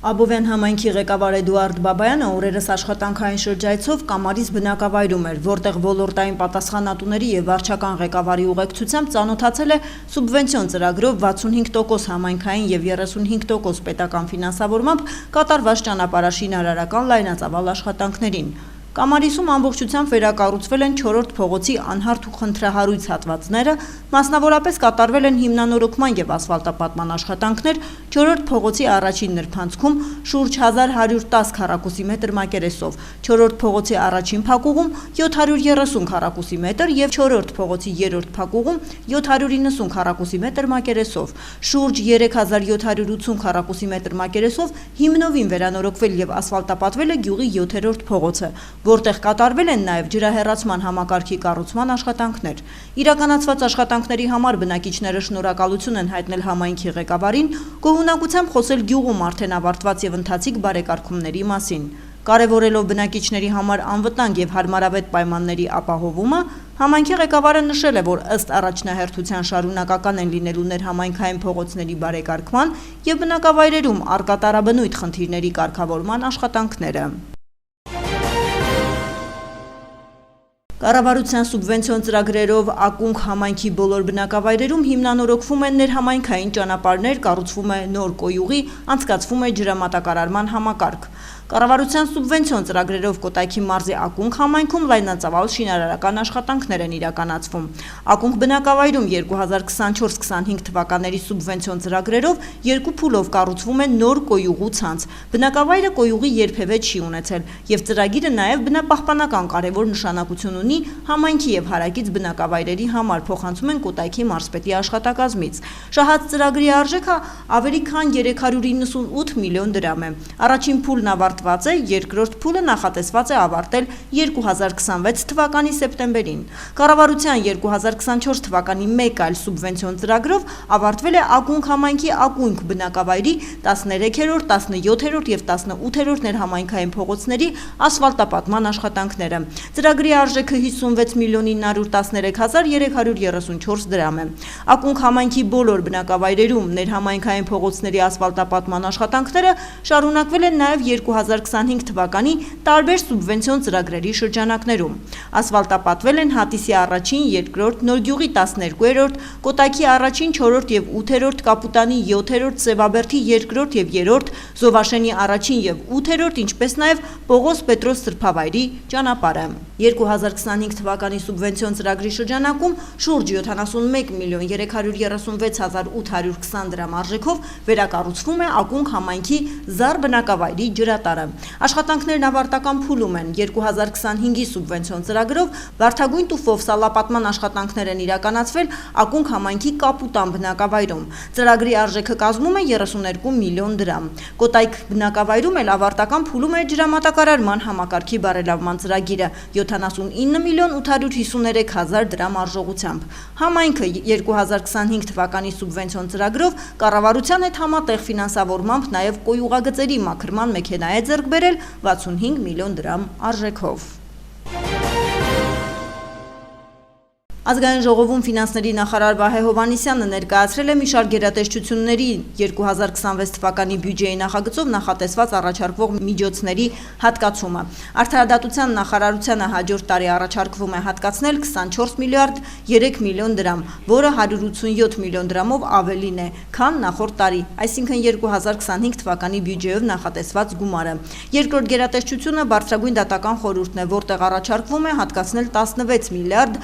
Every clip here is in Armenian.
Աբովյան համայնքի ղեկավար Էդուարդ Բաբայանը օրերս աշխատանքային շրջայցով Կամարից բնակավայրում էր, որտեղ ոլորտային պատասխանատուների եւ վարչական ղեկավարի ուղեկցությամբ ծանոթացել է սուբվենցիոն ծրագրով 65% համայնքային եւ 35% պետական ֆինանսավորմամբ կատարված ճանապարհաշինարարական լայնածավալ աշխատանքներին։ Կամարիսում ամբողջությամբ վերակառուցվել են 4-րդ փողոցի անհարթ ու խնդրահարույց հատվածները, մասնավորապես կատարվել են հիմնանորոգման եւ ասֆալտապատման աշխատանքներ 4-րդ փողոցի առաջին նրբանցքում շուրջ 1110 քառակուսի մետր մակերեսով, 4-րդ փողոցի առաջին փակուղում 730 քառակուսի մետր եւ 4-րդ փողոցի 3-րդ փակուղում 790 քառակուսի մետր մակերեսով, շուրջ 3780 քառակուսի մետր մակերեսով հիմնովին վերանորոգվել եւ ասֆալտապատվել է գյուղի 7-րդ փողոցը, որտեղ կատարվել են նաև ջրահեռացման համակարգի կառուցման աշխատանքներ։ Իրականացված աշխատանքների համար բնակիչները շնորհակալություն են հայտնել համայնքի ղեկավարին, գոհունակությամբ խոսել գյուղում արդեն ավարտված եւ ընթացիկ բարեկարգումների մասին։ Կարևորելով բնակիչների համար անվտանգ եւ հարմարավետ պայմանների ապահովումը, համայնքի ղեկավարը նշել է, որ ըստ առաջնահերթության շարունակական են լինելու ներհամայնքային փողոցների բարեկարգման եւ բնակավայրերում առկա տարաբնույթ խնդիրների կարգավորման աշխատանքները։ Կառավարության սուբվենցիոն ծրագրերով ակունք համայնքի բոլոր բնակավայրերում հիմնանորոգվում են ներհամայնքային ճանապարհներ, կառուցվում է նոր կոյուղի, անցկացվում է ջրամատակարարման համակարգ։ Կառավարության սուբվենցիոն ծրագրերով Կոտայքի մարզի ակունք համայնքում լայնածավալ շինարարական աշխատանքներ են իրականացվում։ Ակունք բնակավայրում 2024-25 թվականների սուբվենցիոն ծրագրերով երկու փուլով կառուցվում է նոր կոյուղու ցանց։ Բնակավայրը կոյուղի երբևէ չի ունեցել եւ ծրագիրը նաեւ բնապահպանական կարևոր նշանակություն ունի համայնքի եւ հարակից բնակավայրերի համար, փոխանցում են Կոտայքի մարզպետի աշխատակազմից։ Շահած ծրագրի արժեքը ավելի քան 398 միլիոն դրամ է։ Առաջին փուլն ավարտված է, երկրորդ փուլը նախատեսված է ավարտել 2026 թվականի սեպտեմբերին։ Կառավարության 2024 թվականի մեկ այլ սուբվենցիոն ծրագրով ավարտվել է ակունք համայնքի ակունք բնակավայրի 13-րդ, 17-րդ եւ 18-րդ ներհամայնքային փողոցների ասֆալտապատման աշխատանքները։ Ծրագրի արժեքը 56 միլիոն 913 հազար 334 դրամ է։ Ակունք համայնքի բոլոր բնակավայրերում ներհամայնքային փողոցների ասֆալտապատման աշխատանքները շարունակվել են նաև 2025 թվականի տարբեր սուբվենցիոն ծրագրերի շրջանակներում։ Ասֆալտապատվել են Հատիսի առաջին, երկրորդ, Նորգյուղի 12-րդ, Կոտայքի առաջին, 4-րդ եւ 8-րդ, Կապուտանի 7-րդ, Սևաբերդի 2-րդ եւ 3-րդ, Զովաշենի առաջին եւ 8-րդ, ինչպես նաև Պողոս Պետրոս Սրբավայրի ճանապարհը։ 2025 թվականի սուբվենցիոն ծրագրի շրջանակում շուրջ 71 միլիոն 336 հազար 820 դրամ արժեքով վերակառուցվում է ակունք համայնքի Զար բնակավայրի ջրատարը։ Աշխատանքներն ավարտական փուլում են։ 2025-ի սուբվենցիոն ծրագրով վարդագույն տուֆով սալապատման աշխատանքներ են իրականացվել ակունք համայնքի Կապուտան բնակավայրում։ Ծրագրի արժեքը կազմում է 32 միլիոն դրամ։ Կոտայք բնակավայրում էլ ավարտական փուլում է ջրամատակարարման համակարգի բարելավման ծրագիրը 79 միլիոն 853 հազար դրամ արժողությամբ։ Համայնքը 2025 թվականի սուբվենցիոն ծրագրով կառավարության հետ համատեղ ֆինանսավորմամբ նաև կոյուղագծերի մաքրման մեքենա է ձեռք բերել 65 միլիոն դրամ արժեքով։ Ազգային ժողովում ֆինանսների նախարար Վահե Հովհաննիսյանը ներկայացրել է մի շարք գերատեսչությունների 2026 թվականի բյուջեի նախագծով նախատեսված առաջարկվող միջոցների հատկացումը։ Արդարադատության նախարարությանը հաջորդ տարի առաջարկվում է հատկացնել 24 միլիարդ 3 միլիոն դրամ, որը 187 միլիոն դրամով ավելին է, քան նախորդ տարի, այսինքն 2025 թվականի բյուջեով նախատեսված գումարը։ Երկրորդ գերատեսչությունը բարձրագույն դատական խորհուրդն է, որտեղ առաջարկվում է հատկացնել 16 միլիարդ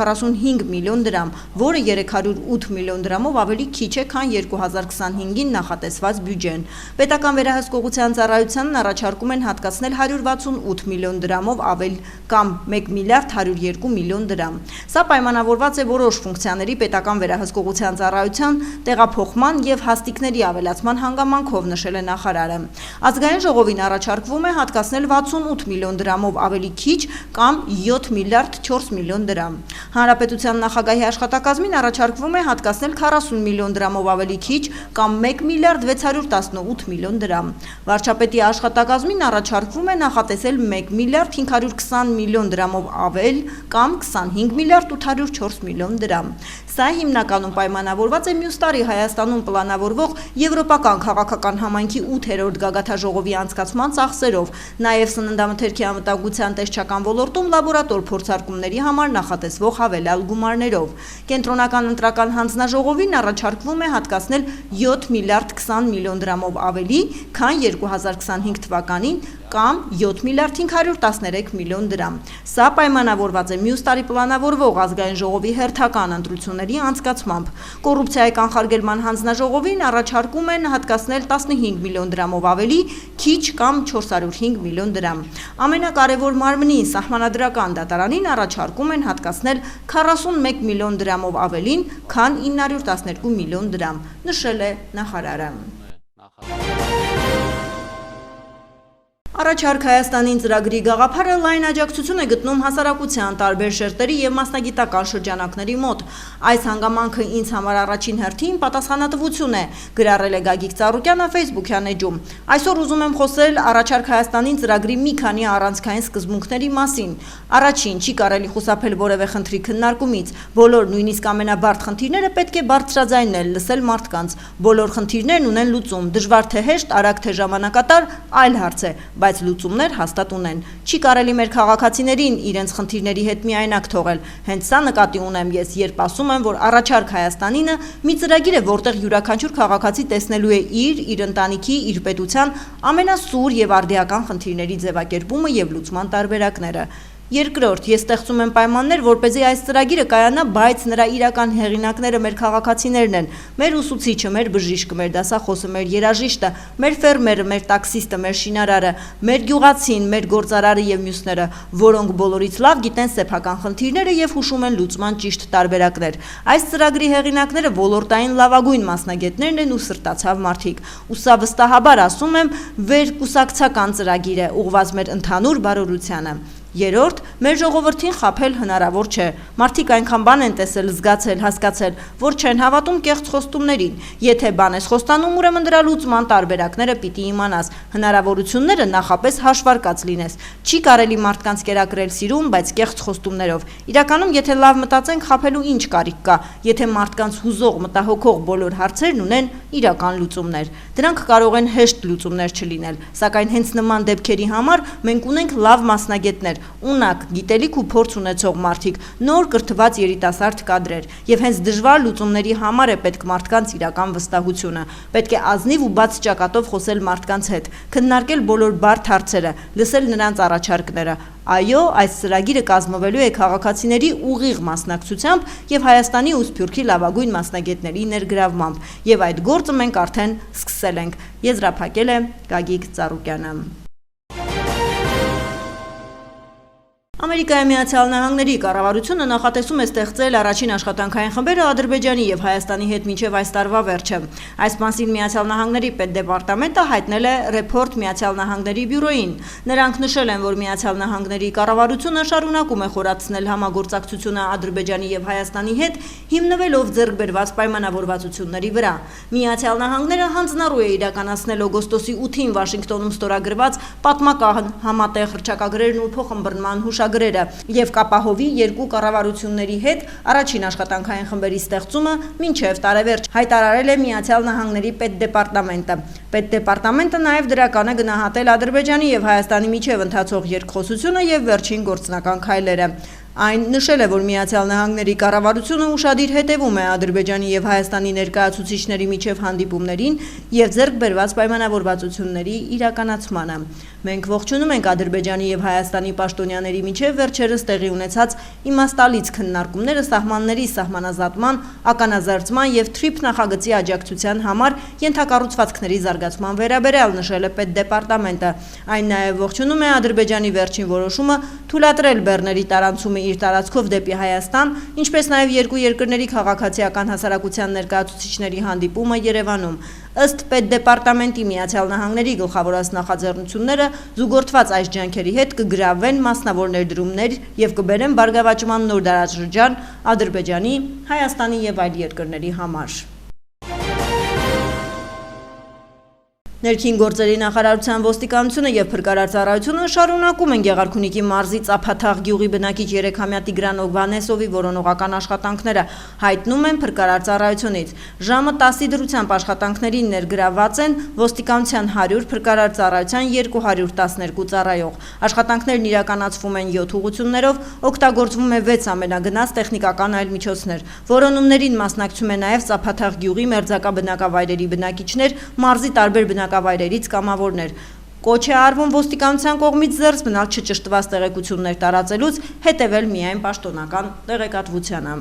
845 միլիոն դրամ, որը 308 միլիոն դրամով ավելի քիչ է, քան 2025-ին նախատեսված բյուջեն։ Պետական վերահսկողության ծառայությանն առաջարկում են հատկացնել 168 միլիոն դրամով ավել կամ 1 միլիարդ 102 միլիոն դրամ։ Սա պայմանավորված է որոշ ֆունկցիաների պետական վերահսկողության ծառայության տեղափոխման եւ հաստիկների ավելացման հանգամանքով, նշել է նախարարը։ Ազգային ժողովին առաջարկվում է հատկացնել 68 միլիոն դրամով ավելի քիչ կամ 7 միլիարդ 4 միլիոն դրամ։ Հանրապետության նախագահի աշխատակազմին առաջարկվում է հատկացնել 40 միլիոն դրամով ավելի քիչ կամ 1 միլիարդ 618 միլիոն դրամ։ Վարչապետի աշխատակազմին առաջարկվում է նախատեսել 1 միլիարդ 520 միլիոն դրամով ավել կամ 25 միլիարդ 804 միլիոն դրամ։ Սա հիմնականում պայմանավորված է մյուս տարի Հայաստանում պլանավորվող Եվրոպական քաղաքական համայնքի 8-րդ գագաթաժողովի անցկացման ծախսերով, նաև սննդամթերքի անվտանգության տեսչական ոլորտում լաբորատոր փորձարկումների համար նախատեսվող հավելյալ գումարներով։ Կենտրոնական ընտրական հանձնաժողովին առաջարկվում է հատկացնել 7 միլիարդ 20 միլիոն դրամով ավելի, քան 2025 թվականին կամ 7 միլիարդ 513 միլիոն դրամ։ Սա պայմանավորված է մյուս տարի պլանավորվող ազգային ժողովի հերթական ընտրությունների անցկացմամբ։ Կոռուպցիայի կանխարգելման հանձնաժողովին առաջարկում են հատկացնել 15 միլիոն դրամով ավելի, քիչ կամ 405 միլիոն դրամ։ Ամենակարևոր մարմնի սահմանադրական դատարանին առաջարկում են հատկացնել 41 միլիոն դրամով ավելին, քան 912 միլիոն դրամ, նշել է նախարարը։ Առաջարկ Հայաստանին ծրագրի գաղափարը լայն աջակցություն է գտնում հասարակության տարբեր շերտերի և մասնագիտական շրջանակների մոտ։ Այս հանգամանքը ինձ համար առաջին հերթին պատասխանատվություն է, գրառել է Գագիկ Ծառուկյանը Facebook-յան էջում։ Այսօր ուզում եմ խոսել Առաջարկ Հայաստանին ծրագրի մի քանի առանցքային սկզբունքների մասին։ Առաջին, չի կարելի խուսափել որևէ խնդրի քննարկումից։ Բոլոր, նույնիսկ ամենաբարդ խնդիրները պետք է բարձրաձայնել, լսել մարդկանց։ Բոլոր խնդիրներն ունեն լուծում, դժվար թե հեշտ, արագ թե ժամանակատար, այլ հարց է, բայց լուծումներ հաստատ ունեն։ Չի կարելի մեր քաղաքացիներին իրենց խնդիրների հետ միայնակ թողել։ Հենց սա նկատի ունեմ ես, երբ ասում եմ, որ Առաջարկ Հայաստանինը մի ծրագիր է, որտեղ յուրաքանչյուր քաղաքացի տեսնելու է իր ընտանիքի, իր պետության ամենասուր եւ արդիական խնդիրների ձևակերպումը եւ լուծման տարբերակները։ Երկրորդ, ես ստեղծում եմ պայմաններ, որպեսզի այս ծրագիրը կայանա, բայց նրա իրական հեղինակները մեր քաղաքացիներն են, մեր ուսուցիչը, մեր բժիշկը, մեր դասախոսը, մեր երաժիշտը, մեր ֆերմերը, մեր տաքսիստը, մեր շինարարը, մեր գյուղացին, մեր գործարարը եւ մյուսները, որոնք բոլորից լավ գիտեն սեփական խնդիրները եւ հուշում են լուծման ճիշտ տարբերակներ։ Այս ծրագրի հեղինակները ոլորտային լավագույն մասնագետներն են ու սրտացավ մարդիկ։ Ու սա վստահաբար ասում եմ, վերկուսակցական ծրագիր է, ուղղված մեր ընդհանուր բարօրությանը։ Երորդ, մեր ժողովրդին խաբել հնարավոր չէ։ Մարդիկ այնքան բան են տեսել, զգացել, հասկացել, որ չեն հավատում կեղծ խոստումներին։ Եթե բան ես խոստանում, ուրեմն դրա լուծման տարբերակները պիտի իմանաս, հնարավորությունները նախապես հաշվարկած լինես։ Չի կարելի մարդկանց կերակրել սիրուն, բայց կեղծ խոստումներով։ Իրականում, եթե լավ մտածենք, խաբելու ինչ կարիք կա, եթե մարդկանց հուզող, մտահոգող բոլոր հարցերն ունեն իրական լուծումներ։ Դրանք կարող են հեշտ լուծումներ չլինել, սակայն հենց նման դեպքերի համար մենք ունենք լավ մասնագետներ, ունակ, գիտելիք ու փորձ ունեցող մարդիկ, նոր կրթված երիտասարդ կադրեր, եւ հենց դժվար լուծումների համար է պետք մարդկանց իրական վստահությունը։ Պետք է ազնիվ ու բաց ճակատով խոսել մարդկանց հետ, քննարկել բոլոր բարդ հարցերը, լսել նրանց առաջարկները։ Այո, այս ծրագիրը կազմվելու է քաղաքացիների ուղիղ մասնակցությամբ եւ Հայաստանի ու Սփյուռքի լավագույն մասնագետների ներգրավմամբ, եւ այդ գործը մենք արդեն սկսել ենք, եզրափակել է Գագիկ Ծառուկյանը։ Ամերիկայի Միացյալ Նահանգների կառավարությունը նախատեսում է ստեղծել առաջին աշխատանքային խմբերը Ադրբեջանի եւ Հայաստանի հետ մինչեւ այս տարվա վերջը։ Այս մասին Միացյալ Նահանգների պետդեպարտամենտը հայտնել է ռեպորտ Միացյալ Նահանգների բյուրոյին։ Նրանք նշել են, որ Միացյալ Նահանգների կառավարությունը շարունակում է խորացնել համագործակցությունը Ադրբեջանի եւ Հայաստանի հետ, հիմնվելով ձեռք բերված պայմանավորվածությունների վրա։ Միացյալ Նահանգները հանձնառու է իրականացնել օգոստոսի 8-ին Վաշինգտոնում ստորագրված պատմական համատեղ հռչակագրերն ու փոխըմբռնման հուշագրերը եւ կապահովի երկու կառավարությունների հետ առաջին աշխատանքային խմբերի ստեղծումը մինչեւ տարեվերջ, հայտարարել է Միացյալ Նահանգների պետդեպարտամենտը։ Պետդեպարտամենտը նաեւ դրական է գնահատել Ադրբեջանի եւ Հայաստանի միջեւ ընթացող երկխոսությունը եւ վերջին գործնական քայլերը։ Այն նշել է, որ Միացյալ Նահանգների կառավարությունը ուշադիր հետևում է Ադրբեջանի եւ Հայաստանի ներկայացուցիչների միջև հանդիպումներին եւ ձեռք բերված պայմանավորվածությունների իրականացմանը։ Մենք ողջունում ենք Ադրբեջանի եւ Հայաստանի պաշտոնյաների միջև վերջերս տեղի ունեցած իմաստալից քննարկումները սահմանների սահմանազատման, ականազերծման եւ թրիփ նախագծի աջակցության համար ենթակառուցվածքների զարգացման վերաբերյալ, նշել է պետդեպարտամենտը։ Այն նաեւ ողջունում է Ադրբեջանի վերջին որոշումը թույլատրել բեռների տարանցումը իր տարածքով դեպի Հայաստան, ինչպես նաև երկու երկրների քաղաքացիական հասարակության ներկայացուցիչների հանդիպումը Երևանում։ Ըստ Պետդեպարտամենտի Միացյալ Նահանգների գլխավորած նախաձեռնությունները զուգորդված այս ջանքերի հետ կգրավվեն մասնավոր ներդրումներ եւ կբերեն բարգավաճման նոր դարաշրջան Ադրբեջանի, Հայաստանի եւ այլ երկրների համար։ Ներքին գործերի նախարարության ոստիկանությունը եւ փրկարար ծառայությունը շարունակում են Գեղարքունիքի մարզի Ծափաթաղ գյուղի բնակիչ 3-ամյա Տիգրան Օգվանեսովի որոնողական աշխատանքները, հայտնում են փրկարար ծառայությունից։ Ժամը 10-ի դրությամբ աշխատանքներին ներգրավված են ոստիկանության 100, փրկարար ծառայության 212 ծառայող։ Աշխատանքներն իրականացվում են 7 ուղղություններով, օգտագործվում է 6 ամենագնաց տեխնիկական այլ միջոցներ։ Որոնումներին մասնակցում են նաեւ Ծափաթաղ գյուղի մերձակա բնակավայրերի բնակիչներ, մարզի տարբեր բնակավայրերից կամավորներ։ Կոչ է արվում ոստիկանության կողմից զերծ մնալ չճշտված տեղեկություններ տարածելուց, հետևել միայն պաշտոնական տեղեկատվությանը։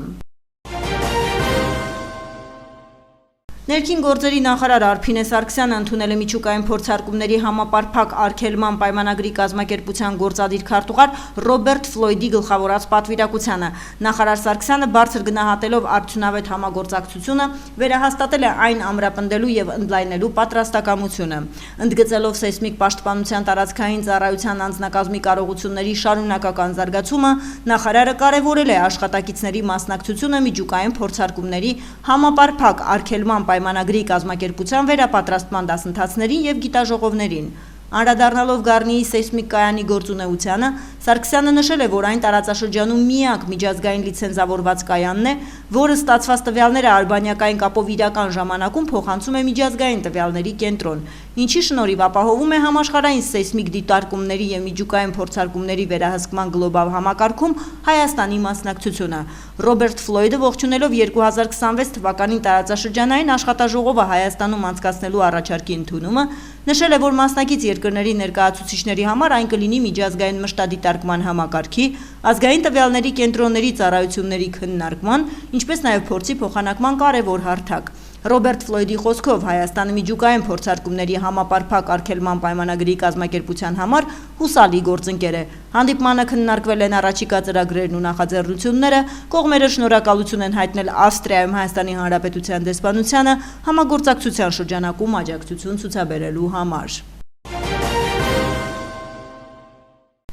Ներքին գործերի նախարար Արփինե Սարգսյանը ընդունել է միջուկային փորձարկումների համապարփակ արգելման պայմանագրի կազմակերպության գործադիր քարտուղար Ռոբերտ Ֆլոյդի գլխավորած պատվիրակությանը։ Նախարար Սարգսյանը բարձր գնահատելով արդյունավետ համագործակցությունը վերահաստատել է այն ամրապնդելու եւ ընդլայնելու պատրաստակամությունը։ Ընդգծելով սեյսմիկ պաշտպանության տարածքային ծառայության անձնակազմի կարողությունների շարունակական զարգացումը, նախարարը կարևորել է աշխատակիցների մասնակցությունը միջուկային փորձարկումների համապարփակ արգելման պայմանագրի կազմակերպության վերապատրաստման դասընթացներին եւ գիտաժողովներին։ Անդրադառնալով Գառնիի սեյսմիկ կայանի գործունեությանը, Սարգսյանը նշել է, որ այն տարածաշրջանում միակ միջազգային լիցենզավորված կայանն է, որը ստացված տվյալները արբանյակային կապով իրական ժամանակում փոխանցում է միջազգային տվյալների կենտրոն, ինչի շնորհիվ ապահովում է համաշխարհային սեյսմիկ դիտարկումների եւ միջուկային փորձարկումների վերահսկման գլոբալ համակարգում Հայաստանի մասնակցությունը։ Ռոբերտ Ֆլոյդը ողջունելով 2026 թվականին տարածաշրջանային աշխատաժողովը Հայաստանում անցկացնելու առաջարկի ընդունումը, նշել է, որ մասնակից երկրների ներկայացուցիչների համար այն կլինի միջազգային մշտադիտարկման համակարգի, ազգային տվյալների կենտրոնների ծառայությունների քննարկման, ինչպես նաև փորձի փոխանակման կարևոր հարթակ։ Ռոբերտ Ֆլոյդի խոսքով Հայաստանը միջուկային փորձարկումների համապարփակ արգելման պայմանագրի կազմակերպության համար հուսալի գործընկեր է։ Հանդիպմանը քննարկվել են առաջիկա ծրագրերն ու նախաձեռնությունները, կողմերը շնորհակալություն են հայտնել Ավստրիայում Հայաստանի Հանրապետության դեսպանությանը համագործակցության շրջանակում աջակցություն ցուցաբերելու համար։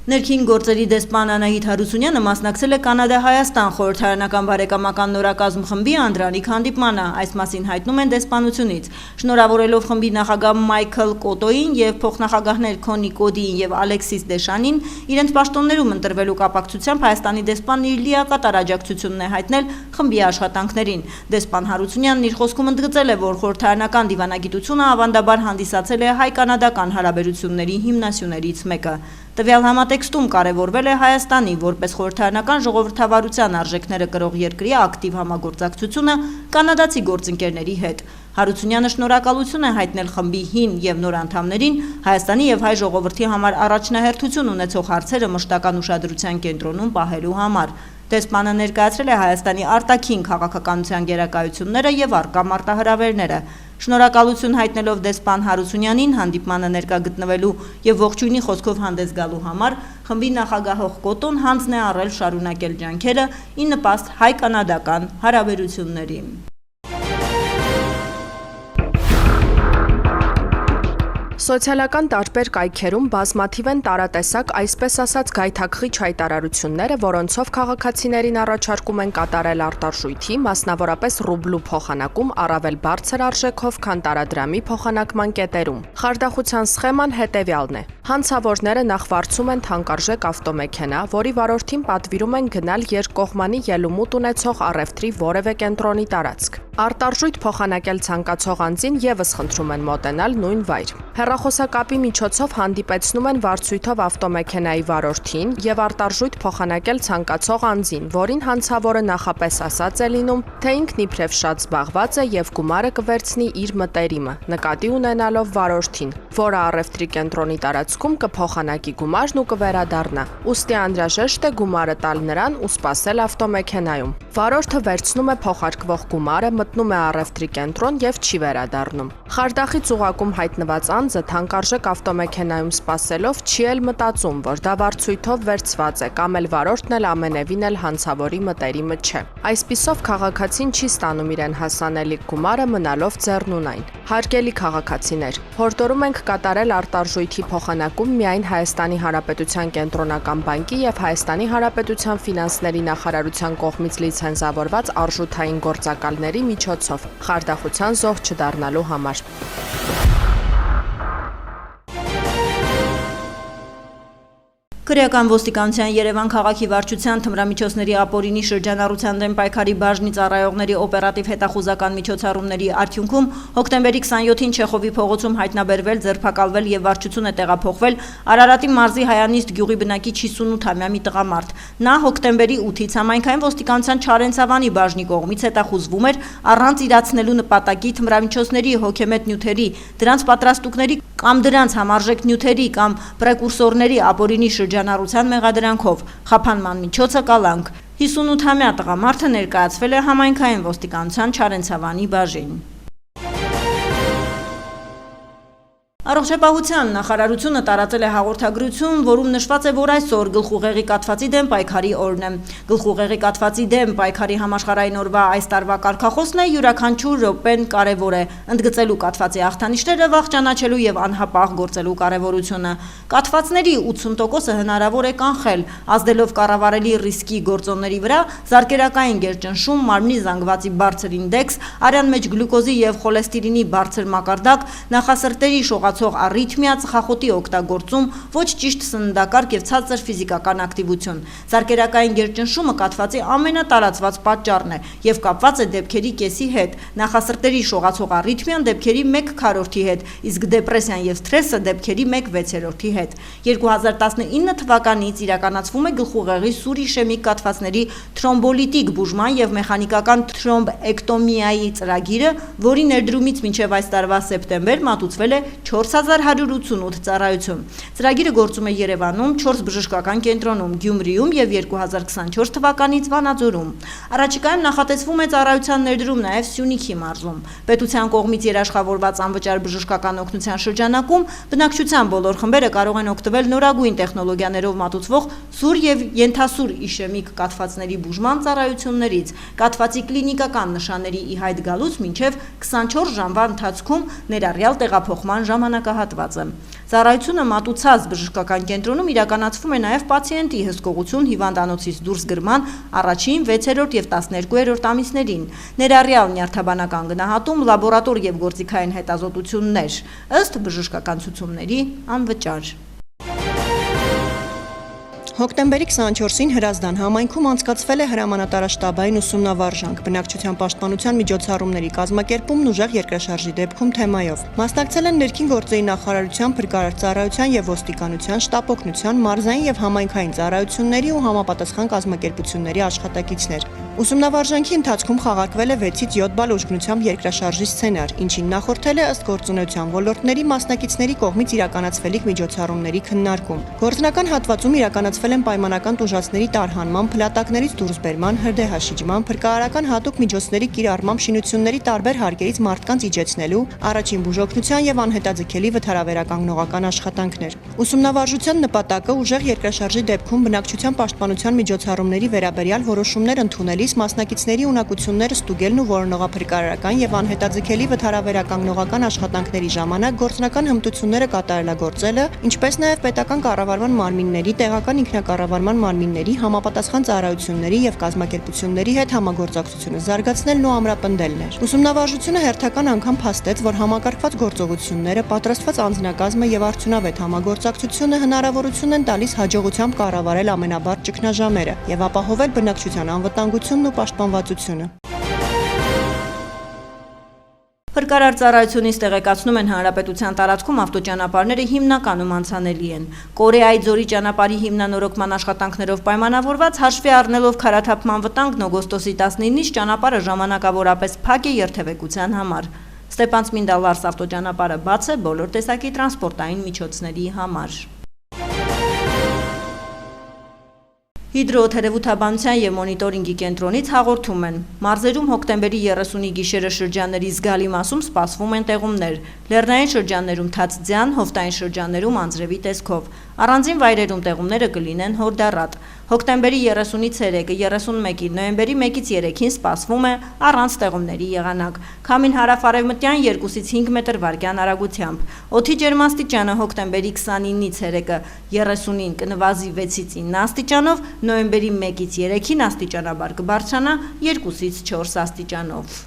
Ներքին գործերի դեսպան Անահիտ Հարությունյանը մասնակցել է Կանադա-Հայաստան խորհրդարանական բարեկամական նորակազմ խմբի անդրանիկ հանդիպմանը, այս մասին հայտնում են դեսպանությունից։ Շնորհավորելով խմբի նախագահ Մայքլ Կոտոին եւ փոխնախագահներ Քոնի Կոդիին եւ Ալեքսիս Դեշանին իրենց պաշտոններում ընտրվելու կապակցությամբ Հայաստանի դեսպանն իր լիակատար աջակցությունն է հայտնել խմբի աշխատանքներին։ Դեսպան Հարությունյանն իր խոսքում ընդգծել է, որ խորհրդարանական դիվանագիտությունը ավանդաբար հանդիսացել է հայ-կանադական հարաբերությունների հիմնասյուներից մեկը։ Տվյալ համատեքստում կարևորվել է Հայաստանի որպես խորհրդարանական ժողովրդավարության արժեքները կրող երկրի ակտիվ համագործակցությունը կանադացի գործընկերների հետ։ Հարությունյանը շնորհակալություն է հայտնել խմբի հին եւ նոր անդամներին Հայաստանի եւ հայ ժողովրդի համար առաջնահերթություն ունեցող հարցերը մշտական ուշադրության կենտրոնում պահելու համար։ Դեսպանը ներկայացրել է Հայաստանի արտաքին քաղաքականության գերակայությունները եւ առկա մարտահրավերները։ Շնորհակալություն հայտնելով դեսպան Հարությունյանին հանդիպմանը ներկա գտնվելու եւ ողջույնի խոսքով հանդես գալու համար խմբի նախագահող Կոտոն հանձն է առել շարունակել ջանքերը ի նպաստ հայ-կանադական հարաբերությունների։ Սոցիալական տարբեր կայքերում բազմաթիվ են տարատեսակ, այսպես ասած, գայթակղիչ հայտարարությունները, որոնցով քաղաքացիներին առաջարկում են կատարել արտարժույթի, մասնավորապես ռուբլու փոխանակում առավել բարձր արժեքով, քան տարադրամի փոխանակման կետերում։ Խարդախության սխեման հետևյալն է. հանցավորները նախ վարձում են թանկարժեք ավտոմեքենա, որի վարորդին պատվիրում են գնալ երկկողմանի ելումուտ ունեցող առևտրի որևէ կենտրոնի տարածք։ Արտարժույթ փոխանակել ցանկացող անձին եւս խնդրում են մոտենալ նույն վայր։ Հեռախոսակապի միջոցով հանդիպեցնում են վարձույթով ավտոմեքենայի վարորդին եւ արտարժույթ փոխանակել ցանկացող անձին, որին հանցավորը նախապես ասած է լինում, թե ինքն իբրև շատ զբաղված է եւ գումարը կվերցնի իր մտերիմը, նկատի ունենալով վարորդին, որը առևտրի կենտրոնի տարածքում կփոխանակի գումարն ու կվերադառնա։ Ուստի անհրաժեշտ է գումարը տալ նրան ու սպասել ավտոմեքենայում։ Վարորդը վերցնում է փոխարկվող գումարը, մտնում է առևտրի կենտրոն եւ չի վերադառնում։ Խարդախից ուղակում հայտնված անձը թանկարժեք ավտոմեքենայում սպասելով չի էլ մտածում, որ դա վարձույթով վերցված է, կամ էլ վարորդն էլ ամենևին էլ հանցավորի մտերիմը չէ։ Այսպիսով քաղաքացին չի ստանում իրեն հասանելիք գումարը, մնալով ձեռնունայն։ Հարգելի քաղաքացիներ, հորդորում ենք կատարել արտարժույթի փոխանակում միայն Հայաստանի Հանրապետության Կենտրոնական բանկի եւ Հայաստանի Հանրապետության ֆինանսների նախարարության կողմից լիցենզավորված արժութային գործակալների միջոցով, խարդախության զոհ չդառնալու համար։ Քրեական ոստիկանության Երևան քաղաքի վարչության թմրամիջոցների ապօրինի շրջանառության դեմ պայքարի բաժնի ծառայողների օպերատիվ հետախուզական միջոցառումների արդյունքում հոկտեմբերի 27-ին Չեխովի փողոցում հայտնաբերվել, ձերբակալվել եւ վարչություն է տեղափոխվել Արարատի մարզի Հայանիստ գյուղի բնակիչ 58-ամյա մի տղամարդ։ Նա հոկտեմբերի 8-ից համայնքային ոստիկանության Չարենցավանի բաժնի կողմից հետախուզվում էր առանց իրացնելու նպատակի թմրամիջոցների, հոգեմետ նյութերի, դրանց պատրաստուկների կամ դրանց համարժեք նյութերի կամ պրեկուրսորների ապօրինի շրջանառության մեղադրանքով, խափանման միջոցը կալանք։ 58-ամյա տղամարդը ներկայացվել է համայնքային ոստիկանության Չարենցավանի բաժին։ Առողջապահության նախարարությունը տարածել է հաղորդագրություն, որում նշված է, որ այսօր գլխուղեղի կաթվածի դեմ պայքարի օրն է։ Գլխուղեղի կաթվածի դեմ պայքարի համաշխարհային օրվա այս տարվա կարգախոսն է յուրաքանչյուր րոպեն կարևոր է, ընդգծելու կաթվածի ախտանիշները, վաղ ճանաչելու եւ անհապաղ գործելու կարևորությունը։ Կաթվածների 80%-ը հնարավոր է կանխել, ազդելով կառավարելի ռիսկի գործոնների վրա, զարկերակային գերճնշում, մարմնի զանգվածի բարձր ինդեքս, արյան մեջ գլյուկոզի եւ խոլեստերինի բարձր մակարդակ, նախասրտերի շողացող առիթմիա, ծխախոտի օգտագործում, ոչ ճիշտ սննդակարգ եւ ցածր ֆիզիկական ակտիվություն։ Զարկերակային գերճնշումը կաթվածի ամենատարածված պատճառն է եւ կապված է դեպքերի կեսի հետ, նախասրտերի շողացող առիթմիան դեպքերի 1/4-ի հետ, իսկ դեպրեսիան եւ սթրեսը դեպքերի 1/6-ի հետ։ 2019 թվականից իրականացվում է գլխուղեղի սուր իշեմիկ կաթվածների թրոմբոլիտիկ բուժման եւ մեխանիկական թրոմբէկտոմիայի ծրագիրը, որի ներդրումից մինչեւ այս տարվա սեպտեմբեր մատուցվել է 4188 ծառայություն։ Ծրագիրը գործում է Երևանում, 4 բժշկական կենտրոնում, Գյումրիում եւ 2024 թվականից Վանաձորում։ Առաջիկայում նախատեսվում է ծառայության ներդրում նաեւ Սյունիքի մարզում։ Պետության կողմից երաշխավորված անվճար բժշկական օգնության շրջանակում բնակչության բոլոր խմբերը կարող են օգտվել նորագույն տեխնոլոգիաներով մատուցվող սուր եւ ենթասուր իշեմիկ կաթվածների բուժման ծառայություններից։ Կաթվածի կլինիկական նշանների ի հայտ գալուց մինչեւ 24 ժամվա ընթացքում ներառյալ տեղափոխման ժամանակահատվածը։ Ծառայությունը մատուցած բժշկական կենտրոնում իրականացվում է նաև պացիենտի հսկողություն հիվանդանոցից դուրս գրման առաջին, 6-րդ եւ 12-րդ ամիսներին, ներառյալ նյարդաբանական գնահատում, լաբորատոր եւ գործիքային հետազոտություններ, ըստ բժշկական ցուցումների անվճար։ Հոկտեմբերի 24-ին Հրազդան համայնքում անցկացվել է հրամանատարաշտաբային ուսումնավարժանք, բնակչության պաշտպանության միջոցառումների կազմակերպումն ուժեղ երկրաշարժի դեպքում թեմայով։ Մասնակցել են ներքին գործերի նախարարության, փրկարար ծառայության եւ ոստիկանության, շտապօգնության, մարզային եւ համայնքային ծառայությունների ու համապատասխան կազմակերպությունների աշխատակիցներ։ Ուսումնավարժանքի ընթացքում խաղարկվել է 6-ից 7 բալ ուժգնությամբ երկրաշարժի սցենար, ինչին նախորդել է ըստ գործունեության ոլորտների մասնակիցների կողմից իրականացվելիք միջոցառումների քննարկում։ Գործնական հատվածում իրականացվել են պայմանական տուժածների տարհանման, փլատակներից դուրսբերման, հրդեհաշիջման, փրկարարական հատուկ միջոցների կիրառմամբ շինությունների տարբեր հարկերից մարդկանց իջեցնելու, առաջին բուժօգնության եւ անհետաձգելի վթարավերականգնողական աշխատանքներ։ Ուսումնավարժության նպատակը ուժեղ երկրաշարժի դեպքում բնակչության պաշտպանության միջոցառումների վերաբերյալ որոշումներ ընդունելիս մասնակիցների ունակությունները ստուգելն ու որոնողափրկարարական եւ անհետաձգելի վթարավերականգնողական աշխատանքների ժամանակ գործնական հմտությունները կատարելագործելը, ինչպես նաեւ պետական կառավարման մարմինների, տեղական ինքնակառավարման մարմինների, համապատասխան ծառայությունների եւ կազմակերպությունների հետ համագործակցությունը զարգացնելն ու ամրապնդելն էր։ Ուսումնավարժությունը հերթական անգամ փաստեց, որ համակարգված գործողությունները, պատրաստված անձնակազմը եւ արդյունավետ համագործակցությունը հնարավորություն են տալիս հաջողությամբ կառավարել ամենաբարդ ճգնաժամերը եւ ապահովել բնակչության անվտանգությունն ու պաշտպանվածությունը։ Փրկարար ծառայությունից տեղեկացնում են հանրապետության տարածքում ավտոճանապարհները հիմնականում անցանելի են։ Կորեայի ձորի ճանապարհի հիմնանորոգման աշխատանքներով պայմանավորված հաշվի առնելով քարաթափման վտանգն օգոստոսի 19-ից ճանապարհը ժամանակավորապես փակ է երթևեկության համար։ Ստեփանցմինդա-Լարս ավտոճանապարհը բաց է բոլոր տեսակի տրանսպորտային միջոցների համար։ Հիդրոթերևութաբանության և մոնիտորինգի կենտրոնից հաղորդում են. մարզերում հոկտեմբերի 30-ի գիշերը շրջանների զգալի մասում սպասվում են տեղումներ, լեռնային շրջաններում թաց ձյան, հովտային շրջաններում անձրևի տեսքով, առանձին վայրերում տեղումները կլինեն հորդառատ։ Հոկտեմբերի 30-ից 3-ը 31-ին, նոյեմբերի 1-ից 3-ին սպասվում է առանց տեղումների եղանակ, քամին հարավ-արևմտյան 2-ից 5 մետր վարկյան արագությամբ։ Օդի ջերմաստիճանը հոկտեմբերի 29-ից 3-ը 30-ին կնվազի 6-ից 9 աստիճանով, նոյեմբերի 1-ից 3-ին աստիճանաբար կբարձրանա 2-ից 4 աստիճանով։